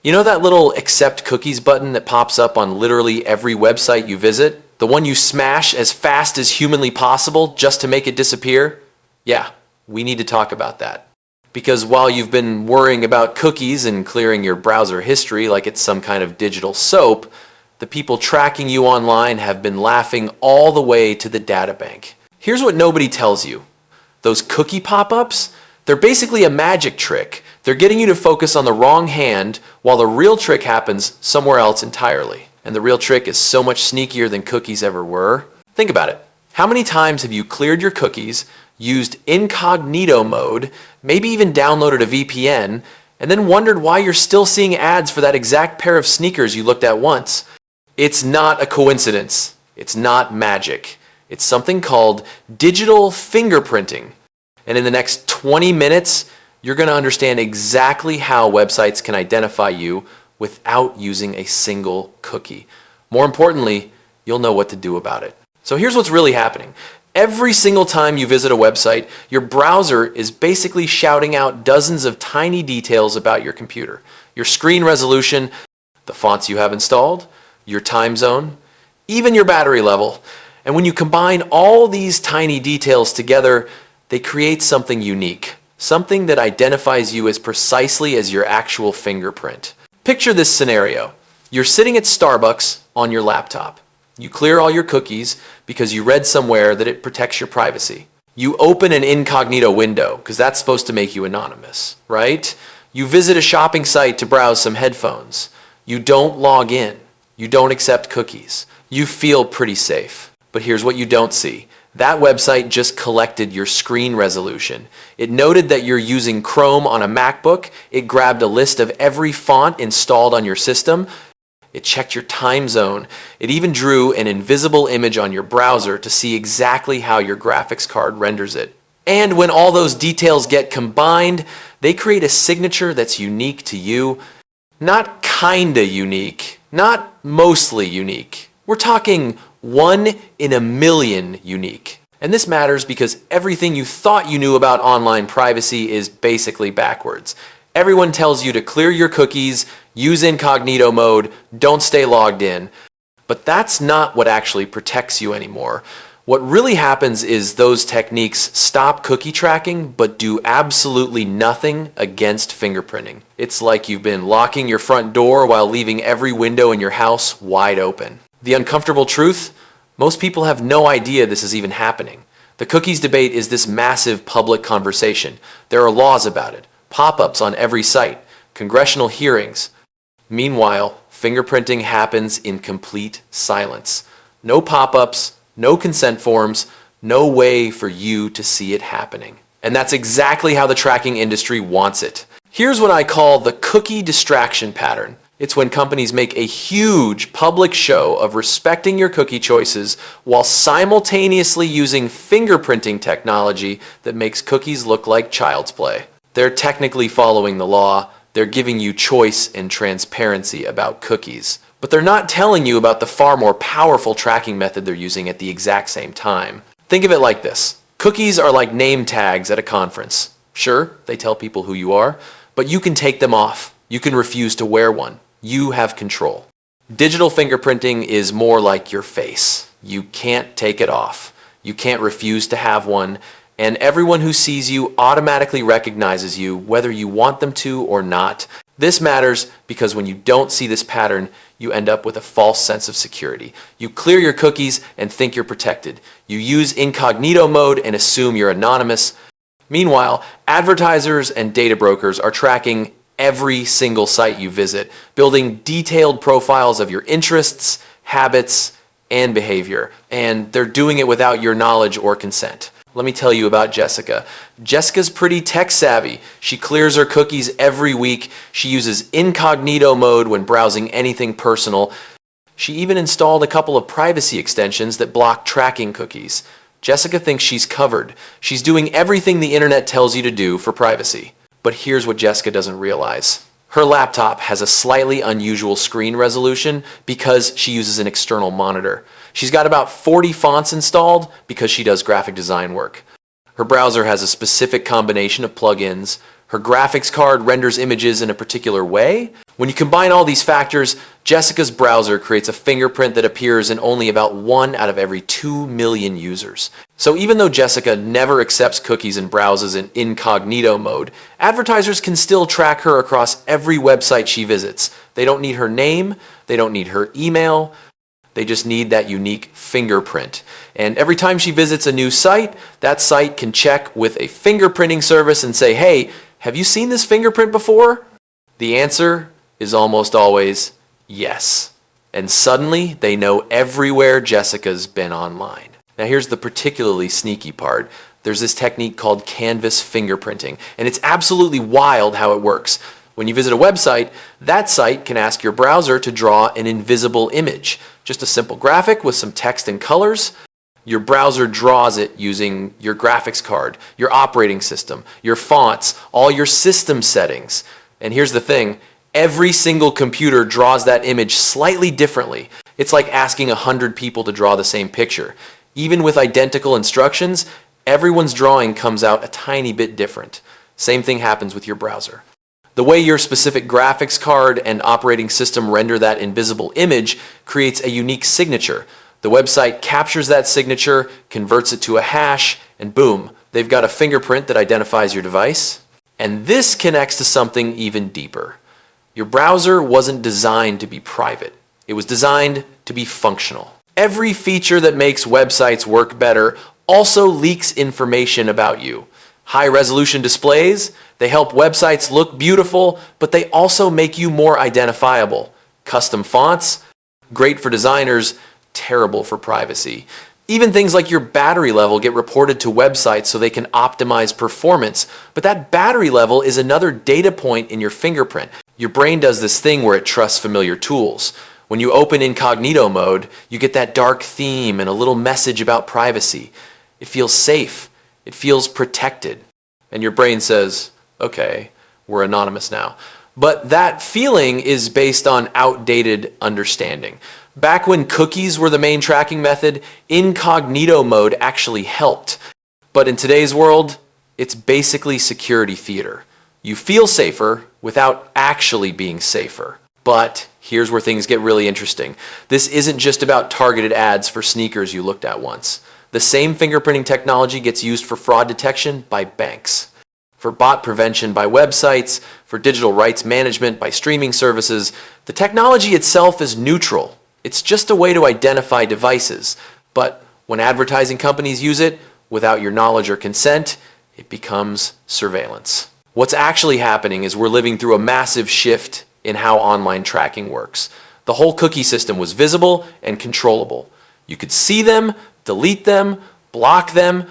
You know that little accept cookies button that pops up on literally every website you visit? The one you smash as fast as humanly possible just to make it disappear? Yeah, we need to talk about that. Because while you've been worrying about cookies and clearing your browser history like it's some kind of digital soap, the people tracking you online have been laughing all the way to the databank. Here's what nobody tells you. Those cookie pop-ups, they're basically a magic trick. They're getting you to focus on the wrong hand while the real trick happens somewhere else entirely. And the real trick is so much sneakier than cookies ever were. Think about it. How many times have you cleared your cookies, used incognito mode, maybe even downloaded a VPN, and then wondered why you're still seeing ads for that exact pair of sneakers you looked at once? It's not a coincidence. It's not magic. It's something called digital fingerprinting. And in the next 20 minutes, you're going to understand exactly how websites can identify you without using a single cookie. More importantly, you'll know what to do about it. So here's what's really happening. Every single time you visit a website, your browser is basically shouting out dozens of tiny details about your computer. Your screen resolution, the fonts you have installed, your time zone, even your battery level. And when you combine all these tiny details together, they create something unique, something that identifies you as precisely as your actual fingerprint. Picture this scenario. You're sitting at Starbucks on your laptop. You clear all your cookies because you read somewhere that it protects your privacy. You open an incognito window because that's supposed to make you anonymous, right? You visit a shopping site to browse some headphones. You don't log in. You don't accept cookies. You feel pretty safe. But here's what you don't see. That website just collected your screen resolution. It noted that you're using Chrome on a MacBook. It grabbed a list of every font installed on your system. It checked your time zone. It even drew an invisible image on your browser to see exactly how your graphics card renders it. And when all those details get combined, they create a signature that's unique to you. Not kinda unique, not mostly unique. We're talking 1 in a million unique. And this matters because everything you thought you knew about online privacy is basically backwards. Everyone tells you to clear your cookies, use incognito mode, don't stay logged in. But that's not what actually protects you anymore. What really happens is those techniques stop cookie tracking but do absolutely nothing against fingerprinting. It's like you've been locking your front door while leaving every window in your house wide open. The uncomfortable truth? Most people have no idea this is even happening. The cookies debate is this massive public conversation. There are laws about it, pop-ups on every site, congressional hearings. Meanwhile, fingerprinting happens in complete silence. No pop-ups, no consent forms, no way for you to see it happening. And that's exactly how the tracking industry wants it. Here's what I call the cookie distraction pattern. It's when companies make a huge public show of respecting your cookie choices while simultaneously using fingerprinting technology that makes cookies look like child's play. They're technically following the law. They're giving you choice and transparency about cookies. But they're not telling you about the far more powerful tracking method they're using at the exact same time. Think of it like this. Cookies are like name tags at a conference. Sure, they tell people who you are, but you can take them off. You can refuse to wear one. You have control. Digital fingerprinting is more like your face. You can't take it off. You can't refuse to have one, and everyone who sees you automatically recognizes you whether you want them to or not. This matters because when you don't see this pattern, you end up with a false sense of security. You clear your cookies and think you're protected. You use incognito mode and assume you're anonymous. Meanwhile, advertisers and data brokers are tracking every single site you visit, building detailed profiles of your interests, habits, and behavior. And they're doing it without your knowledge or consent. Let me tell you about Jessica. Jessica's pretty tech savvy. She clears her cookies every week. She uses incognito mode when browsing anything personal. She even installed a couple of privacy extensions that block tracking cookies. Jessica thinks she's covered. She's doing everything the internet tells you to do for privacy. But here's what Jessica doesn't realize. Her laptop has a slightly unusual screen resolution because she uses an external monitor. She's got about 40 fonts installed because she does graphic design work. Her browser has a specific combination of plugins. Her graphics card renders images in a particular way. When you combine all these factors, Jessica's browser creates a fingerprint that appears in only about 1 out of every 2 million users. So even though Jessica never accepts cookies and browses in incognito mode, advertisers can still track her across every website she visits. They don't need her name, they don't need her email, they just need that unique fingerprint. And every time she visits a new site, that site can check with a fingerprinting service and say, hey, have you seen this fingerprint before? The answer is almost always yes. And suddenly they know everywhere Jessica's been online. Now here's the particularly sneaky part. There's this technique called canvas fingerprinting, and it's absolutely wild how it works. When you visit a website, that site can ask your browser to draw an invisible image. Just a simple graphic with some text and colors. Your browser draws it using your graphics card, your operating system, your fonts, all your system settings. And here's the thing, every single computer draws that image slightly differently. It's like asking 100 people to draw the same picture. Even with identical instructions, everyone's drawing comes out a tiny bit different. Same thing happens with your browser. The way your specific graphics card and operating system render that invisible image creates a unique signature. The website captures that signature, converts it to a hash, and boom, they've got a fingerprint that identifies your device. And this connects to something even deeper. Your browser wasn't designed to be private. It was designed to be functional. Every feature that makes websites work better also leaks information about you. High-resolution displays, they help websites look beautiful, but they also make you more identifiable. Custom fonts, great for designers, terrible for privacy. Even things like your battery level get reported to websites so they can optimize performance, but that battery level is another data point in your fingerprint. Your brain does this thing where it trusts familiar tools. When you open incognito mode, you get that dark theme and a little message about privacy. It feels safe. It feels protected. And your brain says, okay, we're anonymous now. But that feeling is based on outdated understanding. Back when cookies were the main tracking method, incognito mode actually helped. But in today's world, it's basically security theater. You feel safer without actually being safer. But here's where things get really interesting. This isn't just about targeted ads for sneakers you looked at once. The same fingerprinting technology gets used for fraud detection by banks, for bot prevention by websites, for digital rights management by streaming services. The technology itself is neutral. It's just a way to identify devices. But when advertising companies use it without your knowledge or consent, it becomes surveillance. What's actually happening is we're living through a massive shift in how online tracking works. The whole cookie system was visible and controllable. You could see them, delete them, block them.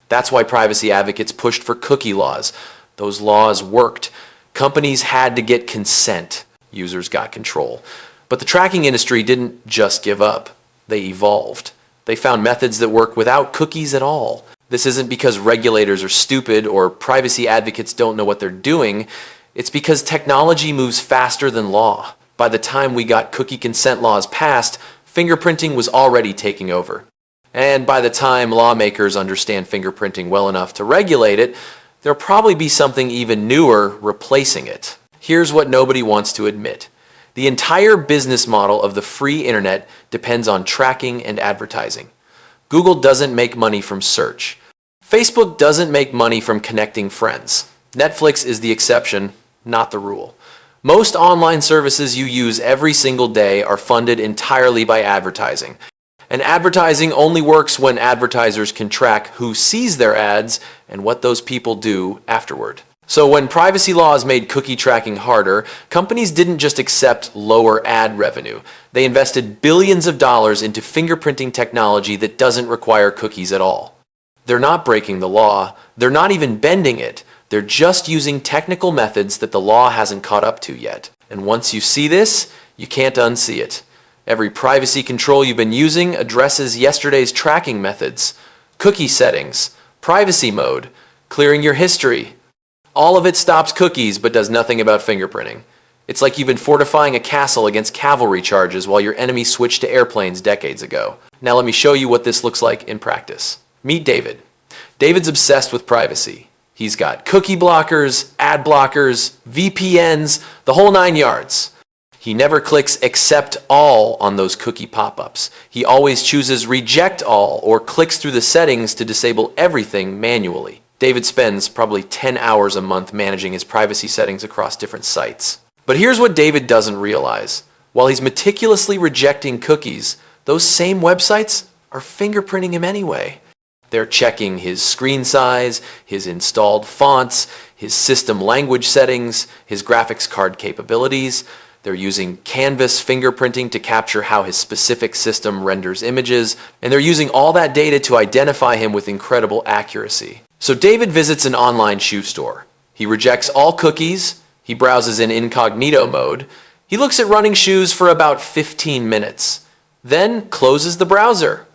That's why privacy advocates pushed for cookie laws. Those laws worked. Companies had to get consent. Users got control. But the tracking industry didn't just give up. They evolved. They found methods that work without cookies at all. This isn't because regulators are stupid or privacy advocates don't know what they're doing. It's because technology moves faster than law. By the time we got cookie consent laws passed, fingerprinting was already taking over. And by the time lawmakers understand fingerprinting well enough to regulate it, there'll probably be something even newer replacing it. Here's what nobody wants to admit. The entire business model of the free internet depends on tracking and advertising. Google doesn't make money from search. Facebook doesn't make money from connecting friends. Netflix is the exception, not the rule. Most online services you use every single day are funded entirely by advertising. And advertising only works when advertisers can track who sees their ads and what those people do afterward. So when privacy laws made cookie tracking harder, companies didn't just accept lower ad revenue. They invested billions of dollars into fingerprinting technology that doesn't require cookies at all. They're not breaking the law. They're not even bending it. They're just using technical methods that the law hasn't caught up to yet. And once you see this, you can't unsee it. Every privacy control you've been using addresses yesterday's tracking methods, cookie settings, privacy mode, clearing your history. All of it stops cookies but does nothing about fingerprinting. It's like you've been fortifying a castle against cavalry charges while your enemy switched to airplanes decades ago. Now let me show you what this looks like in practice. Meet David. David's obsessed with privacy. He's got cookie blockers, ad blockers, VPNs, the whole 9 yards. He never clicks accept all on those cookie pop-ups. He always chooses reject all or clicks through the settings to disable everything manually. David spends probably 10 hours a month managing his privacy settings across different sites. But here's what David doesn't realize. While he's meticulously rejecting cookies, those same websites are fingerprinting him anyway. They're checking his screen size, his installed fonts, his system language settings, his graphics card capabilities. They're using canvas fingerprinting to capture how his specific system renders images, and they're using all that data to identify him with incredible accuracy. So David visits an online shoe store. He rejects all cookies, he browses in incognito mode, he looks at running shoes for about 15 minutes, then closes the browser.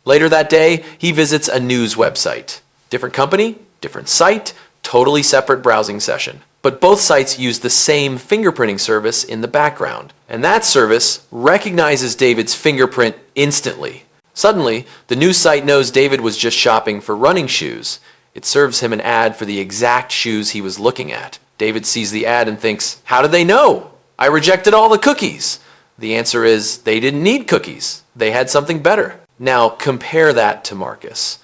Later that day, he visits a news website. Different company, different site, totally separate browsing session. But both sites use the same fingerprinting service in the background. And that service recognizes David's fingerprint instantly. Suddenly, the news site knows David was just shopping for running shoes. It serves him an ad for the exact shoes he was looking at. David sees the ad and thinks, how did they know? I rejected all the cookies. The answer is they didn't need cookies. They had something better. Now compare that to Marcus.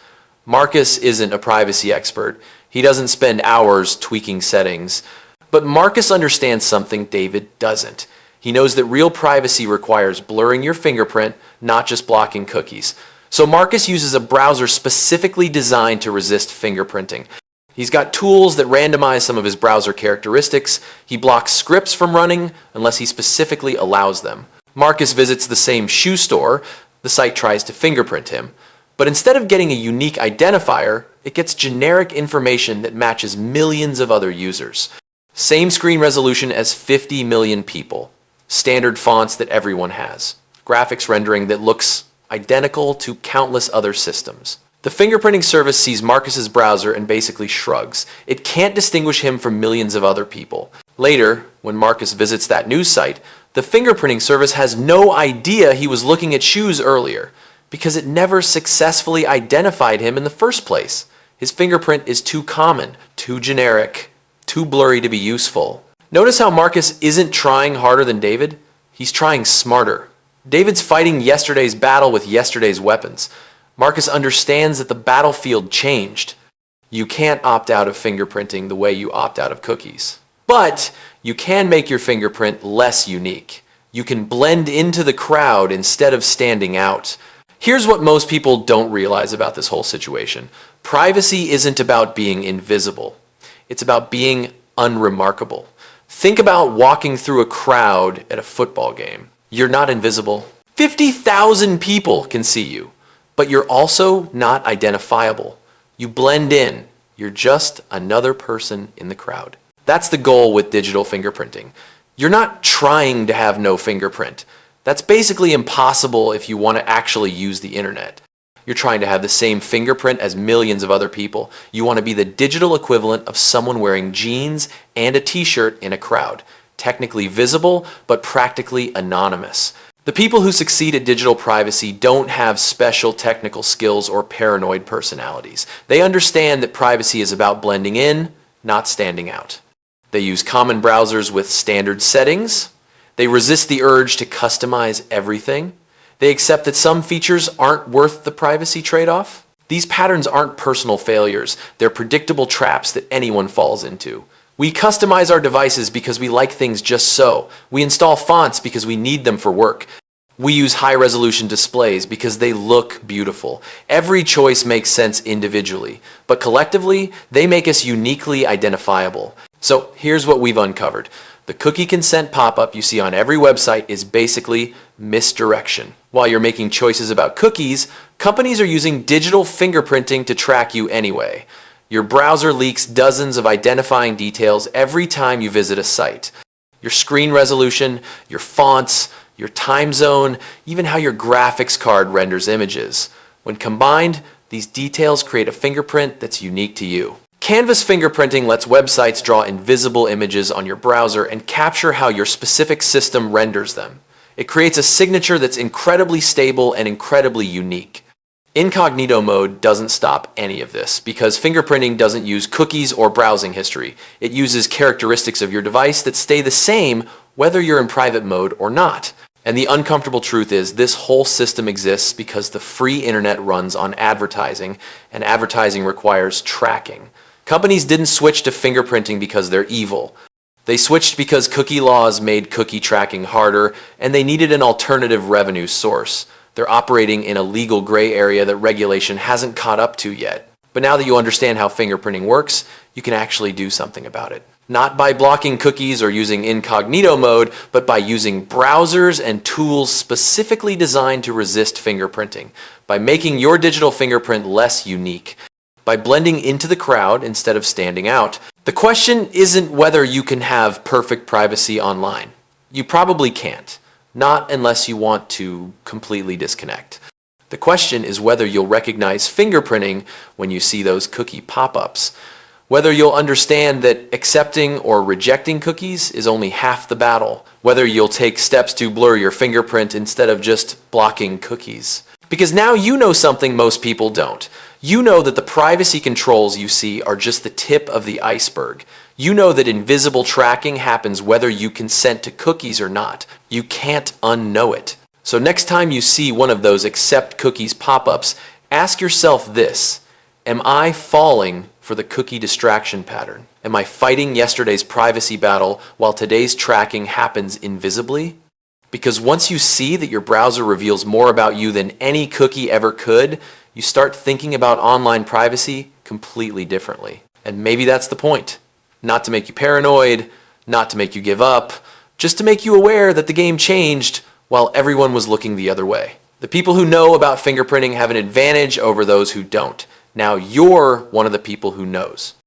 Marcus isn't a privacy expert. He doesn't spend hours tweaking settings. But Marcus understands something David doesn't. He knows that real privacy requires blurring your fingerprint, not just blocking cookies. So Marcus uses a browser specifically designed to resist fingerprinting. He's got tools that randomize some of his browser characteristics. He blocks scripts from running unless he specifically allows them. Marcus visits the same shoe store. The site tries to fingerprint him. But instead of getting a unique identifier, it gets generic information that matches millions of other users. Same screen resolution as 50 million people. Standard fonts that everyone has. Graphics rendering that looks identical to countless other systems. The fingerprinting service sees Marcus's browser and basically shrugs. It can't distinguish him from millions of other people. Later, when Marcus visits that news site, the fingerprinting service has no idea he was looking at shoes earlier because it never successfully identified him in the first place. His fingerprint is too common, too generic, too blurry to be useful. Notice how Marcus isn't trying harder than David? He's trying smarter. David's fighting yesterday's battle with yesterday's weapons. Marcus understands that the battlefield changed. You can't opt out of fingerprinting the way you opt out of cookies. But you can make your fingerprint less unique. You can blend into the crowd instead of standing out. Here's what most people don't realize about this whole situation. Privacy isn't about being invisible. It's about being unremarkable. Think about walking through a crowd at a football game. You're not invisible. 50,000 people can see you, but you're also not identifiable. You blend in. You're just another person in the crowd. That's the goal with digital fingerprinting. You're not trying to have no fingerprint. That's basically impossible if you want to actually use the internet. You're trying to have the same fingerprint as millions of other people. You want to be the digital equivalent of someone wearing jeans and a t-shirt in a crowd. Technically visible, but practically anonymous. The people who succeed at digital privacy don't have special technical skills or paranoid personalities. They understand that privacy is about blending in, not standing out. They use common browsers with standard settings. They resist the urge to customize everything. They accept that some features aren't worth the privacy trade-off. These patterns aren't personal failures. They're predictable traps that anyone falls into. We customize our devices because we like things just so. We install fonts because we need them for work. We use high-resolution displays because they look beautiful. Every choice makes sense individually, but collectively, they make us uniquely identifiable. So here's what we've uncovered. The cookie consent pop-up you see on every website is basically misdirection. While you're making choices about cookies, companies are using digital fingerprinting to track you anyway. Your browser leaks dozens of identifying details every time you visit a site. Your screen resolution, your fonts, your time zone, even how your graphics card renders images. When combined, these details create a fingerprint that's unique to you. Canvas fingerprinting lets websites draw invisible images on your browser and capture how your specific system renders them. It creates a signature that's incredibly stable and incredibly unique. Incognito mode doesn't stop any of this because fingerprinting doesn't use cookies or browsing history. It uses characteristics of your device that stay the same whether you're in private mode or not. And the uncomfortable truth is this whole system exists because the free internet runs on advertising, and advertising requires tracking. Companies didn't switch to fingerprinting because they're evil. They switched because cookie laws made cookie tracking harder, and they needed an alternative revenue source. They're operating in a legal gray area that regulation hasn't caught up to yet. But now that you understand how fingerprinting works, you can actually do something about it. Not by blocking cookies or using incognito mode, but by using browsers and tools specifically designed to resist fingerprinting, by making your digital fingerprint less unique, by blending into the crowd instead of standing out. The question isn't whether you can have perfect privacy online. You probably can't. Not unless you want to completely disconnect. The question is whether you'll recognize fingerprinting when you see those cookie pop-ups. Whether you'll understand that accepting or rejecting cookies is only half the battle. Whether you'll take steps to blur your fingerprint instead of just blocking cookies. Because now you know something most people don't. You know that the privacy controls you see are just the tip of the iceberg. You know that invisible tracking happens whether you consent to cookies or not. You can't unknow it. So next time you see one of those accept cookies pop-ups, ask yourself this: am I falling for the cookie distraction pattern? Am I fighting yesterday's privacy battle while today's tracking happens invisibly? Because once you see that your browser reveals more about you than any cookie ever could, you start thinking about online privacy completely differently. And maybe that's the point. Not to make you paranoid, not to make you give up, just to make you aware that the game changed while everyone was looking the other way. The people who know about fingerprinting have an advantage over those who don't. Now you're one of the people who knows.